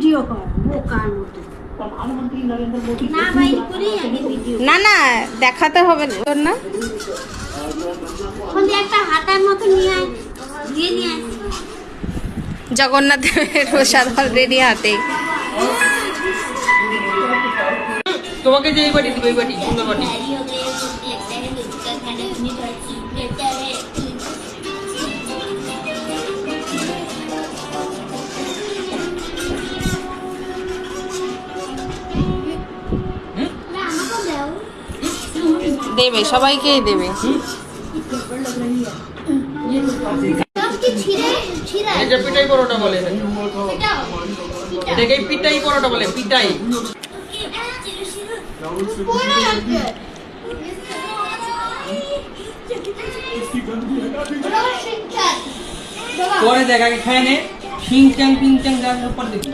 Video কর বোকার মতো। না বাইর করি আগে ভিডিও। না না দেখাতে হবে তোর না। ওই একটা হাতার মতো নিয়ে আয়, দিয়ে নিয়ে আয়। জগন্নাথের প্রসাদ অলরেডি হাতে। তোমাকে যে এই বাটি দিবে, এই বাটি সুন্দর বাটি। দেবে, সবাইকেই দেবে। এটা পিটাই পরোটা বলে, এটাকে পিটাই পরোটা বলে, পিটাই। পরে দেখ, আগে খায় নে। শিং চ্যাং পিং চ্যাং যাওয়ার পর দেখি।